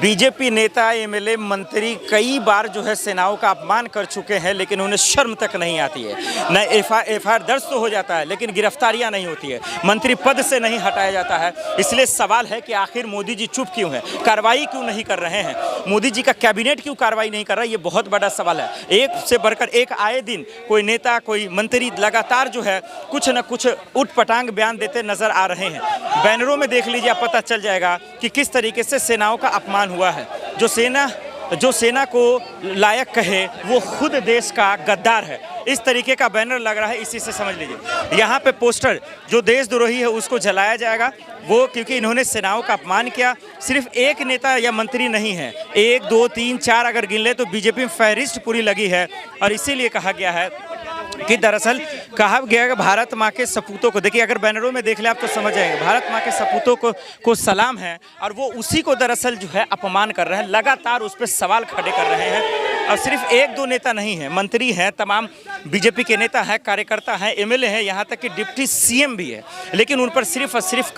BJP नेता, MLA, मंत्री कई बार जो है सेनाओं का अपमान कर चुके हैं, लेकिन उन्हें शर्म तक नहीं आती है। न एफआईआर दर्ज तो हो जाता है, लेकिन गिरफ्तारियां नहीं होती है, मंत्री पद से नहीं हटाया जाता है। इसलिए सवाल है कि आखिर मोदी जी चुप क्यों हैं, कार्रवाई क्यों नहीं कर रहे हैं, मोदी जी का कैबिनेट क्यों कार्रवाई नहीं कर रहा है, ये बहुत बड़ा सवाल है। एक से बढ़कर एक आए दिन कोई नेता, कोई मंत्री लगातार जो है कुछ न कुछ उटपटांग बयान देते नजर आ रहे हैं। बैनरों में देख लीजिए, आप पता चल जाएगा कि किस तरीके से सेनाओं का अपमान हुआ है। जो सेना को लायक कहे वो खुद देश का गद्दार है, इस तरीके का बैनर लग रहा है। इसी से समझ लीजिए यहाँ पे पोस्टर जो देशद्रोही है उसको जलाया जाएगा, वो क्योंकि इन्होंने सेनाओं का अपमान किया। सिर्फ एक नेता या मंत्री नहीं है, 1 2 3 4 अगर गिन ले तो बीजेपी में फहरिस्त पूरी लगी है। और इसीलिए कहा गया है कि दरअसल कहा गया है भारत माँ के सपूतों को, देखिए अगर बैनरों में देख ले आप तो समझ जाएंगे, भारत माँ के सपूतों को सलाम है। और वो उसी को दरअसल जो है अपमान कर रहे हैं, लगातार उस पर सवाल खड़े कर रहे हैं। और सिर्फ 1 2 नेता नहीं है, मंत्री हैं, तमाम बीजेपी के नेता हैं, कार्यकर्ता हैं, एमएलए हैं, यहाँ तक कि डिप्टी सीएम भी है। लेकिन उन पर सिर्फ और सिर्फ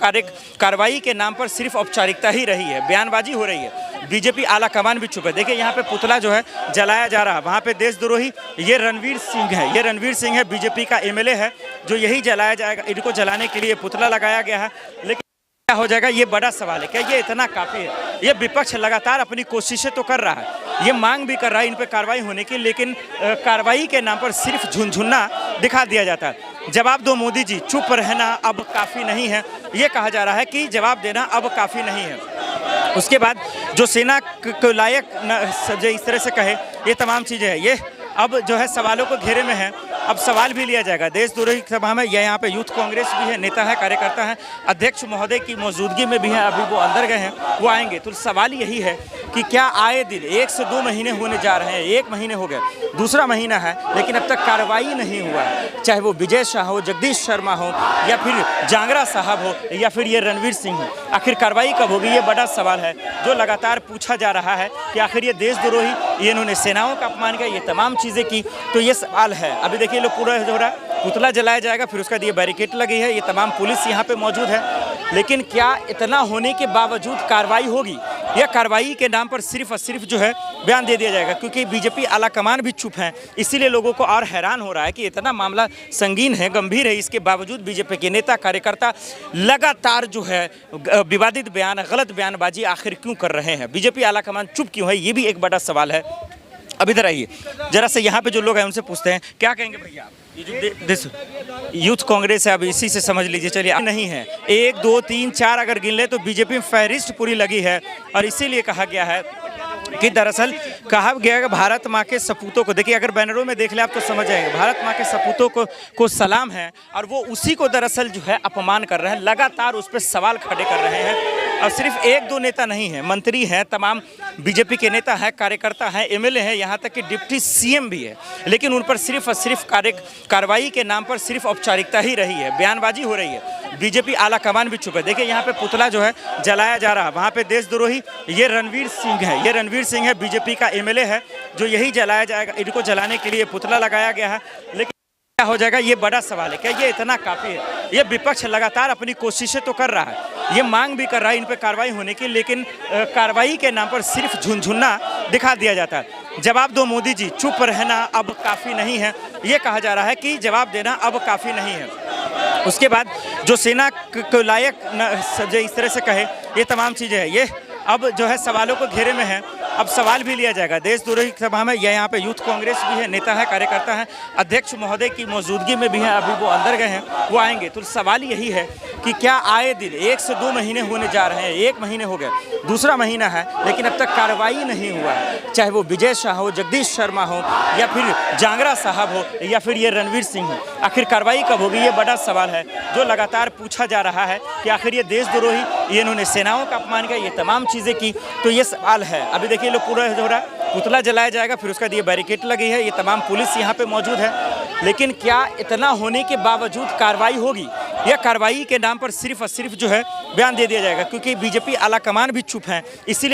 कार्रवाई के नाम पर सिर्फ औपचारिकता ही रही है, बयानबाजी हो रही है। बीजेपी आला कमान भी चुप है। देखिए यहाँ पे पुतला जो है जलाया जा रहा है, वहाँ पे देशद्रोही ये रणवीर सिंह है, ये रणवीर सिंह है, बीजेपी का एमएलए है, जो यही जलाया जाएगा। इनको जलाने के लिए पुतला लगाया गया है, लेकिन क्या हो जाएगा ये बड़ा सवाल है। क्या ये इतना काफ़ी है? ये विपक्ष लगातार अपनी कोशिशें तो कर रहा है, ये मांग भी कर रहा है इन पर कार्रवाई होने की, लेकिन कार्रवाई के नाम पर सिर्फ झुनझुना दिखा दिया जाता है। जवाब दो मोदी जी, चुप रहना अब काफ़ी नहीं है, ये कहा जा रहा है कि जवाब देना अब काफ़ी नहीं है। उसके बाद जो सेना को लायक जो इस तरह से कहे, ये तमाम चीज़ें हैं, ये अब जो है सवालों को घेरे में है। अब सवाल भी लिया जाएगा देशद्रोही सभा में। यहाँ पे यूथ कांग्रेस भी है, नेता है, कार्यकर्ता है, अध्यक्ष महोदय की मौजूदगी में भी है, अभी वो अंदर गए हैं, वो आएंगे। तो सवाल यही है कि क्या आए दिन 1 से 2 महीने होने जा रहे हैं, 1 महीने हो गए, दूसरा महीना है, लेकिन अब तक कार्रवाई नहीं हुआ है। चाहे वो विजय शाह हो, जगदीश शर्मा हो, या फिर जांगरा साहब हो, या फिर ये रणवीर सिंह हो, आखिर कार्रवाई कब होगी, ये बड़ा सवाल है जो लगातार पूछा जा रहा है कि आखिर ये देशद्रोही, ये इन्होंने सेनाओं का अपमान किया, ये तमाम चीज़ें की। तो ये सवाल है। अभी देखिए लोग पूरा हो रहा है, पुतला जलाया जाएगा, फिर उसका ये बैरिकेड लगी है, ये तमाम पुलिस यहाँ पे मौजूद है। लेकिन क्या इतना होने के बावजूद कार्रवाई होगी, या कार्रवाई के नाम पर सिर्फ और सिर्फ जो है बयान दे दिया जाएगा? क्योंकि बीजेपी आला कमान भी चुप हैं, इसीलिए लोगों को और हैरान हो रहा है कि इतना मामला संगीन है, गंभीर है, इसके बावजूद बीजेपी के नेता, कार्यकर्ता लगातार जो है विवादित बयान, गलत बयानबाजी आखिर क्यों कर रहे हैं? बीजेपी आला कमान चुप क्यों है, ये भी एक बड़ा सवाल है। अब इधर आइए जरा से, यहाँ पे जो लोग हैं उनसे पूछते हैं, क्या कहेंगे भैया? ये जो यूथ कांग्रेस है, अब इसी से समझ लीजिए, चलिए नहीं है, 1 2 3 4 अगर गिन ले तो बीजेपी में फहरिस्त पूरी लगी है। और इसीलिए कहा गया है कि दरअसल कहा गया है भारत माँ के सपूतों को, देखिए अगर बैनरों में देख ले आप तो समझ जाएंगे, भारत माँ के सपूतों को सलाम है। और वो उसी को दरअसल जो है अपमान कर रहे हैं, लगातार उस पर सवाल खड़े कर रहे हैं। और सिर्फ 1 2 नेता नहीं है, मंत्री हैं, तमाम बीजेपी के नेता हैं, कार्यकर्ता हैं, एमएलए हैं, यहाँ तक कि डिप्टी सीएम भी है। लेकिन उन पर सिर्फ और सिर्फ कार्रवाई के नाम पर सिर्फ औपचारिकता ही रही है, बयानबाजी हो रही है। बीजेपी आला कमान भी चुप है। देखिए यहाँ पे पुतला जो है जलाया जा रहा है, वहाँ पे देशद्रोही ये रणवीर सिंह है, ये रणवीर सिंह है, बीजेपी का एमएलए है, जो यही जलाया जाएगा। इनको जलाने के लिए पुतला लगाया गया है, लेकिन क्या हो जाएगा ये बड़ा सवाल है। क्या ये इतना काफ़ी है? ये विपक्ष लगातार अपनी कोशिशें तो कर रहा है, ये मांग भी कर रहा है इन पर कार्रवाई होने की, लेकिन कार्रवाई के नाम पर सिर्फ झुनझुना दिखा दिया जाता है। जवाब दो मोदी जी, चुप रहना अब काफ़ी नहीं है, ये कहा जा रहा है कि जवाब देना अब काफ़ी नहीं है। उसके बाद जो सेना को लायक जो इस तरह से कहे, ये तमाम चीज़ें हैं, ये अब जो है सवालों को घेरे में है। अब सवाल भी लिया जाएगा देशद्रोही सभा में। यहाँ पे यूथ कांग्रेस भी है, नेता है, कार्यकर्ता है, अध्यक्ष महोदय की मौजूदगी में भी है, अभी वो अंदर गए हैं, वो आएंगे। तो सवाल यही है कि क्या आए दिन 1 से 2 महीने होने जा रहे हैं, 1 महीने हो गए, दूसरा महीना है, लेकिन अब तक कार्रवाई नहीं हुआ है। चाहे वो विजय शाह हो, जगदीश शर्मा हो, या फिर जांगरा साहब हो, या फिर ये रणवीर सिंह हो, आखिर कार्रवाई कब होगी, ये बड़ा सवाल है जो लगातार पूछा जा रहा है कि आखिर ये देशद्रोही, ये इन्होंने सेनाओं का अपमान किया, ये तमाम चीज़ें की। तो ये सवाल है। अभी देखिए लोग पूरा हो रहा है, पुतला जलाया जाएगा, फिर उसका ये बैरिकेड लगी है, ये तमाम पुलिस यहाँ पे मौजूद है। लेकिन क्या इतना होने के बावजूद कार्रवाई होगी, या कार्रवाई के नाम पर सिर्फ और सिर्फ जो है बयान दे दिया जाएगा? क्योंकि बीजेपी आला कमान भी चुप हैं, इसीलिए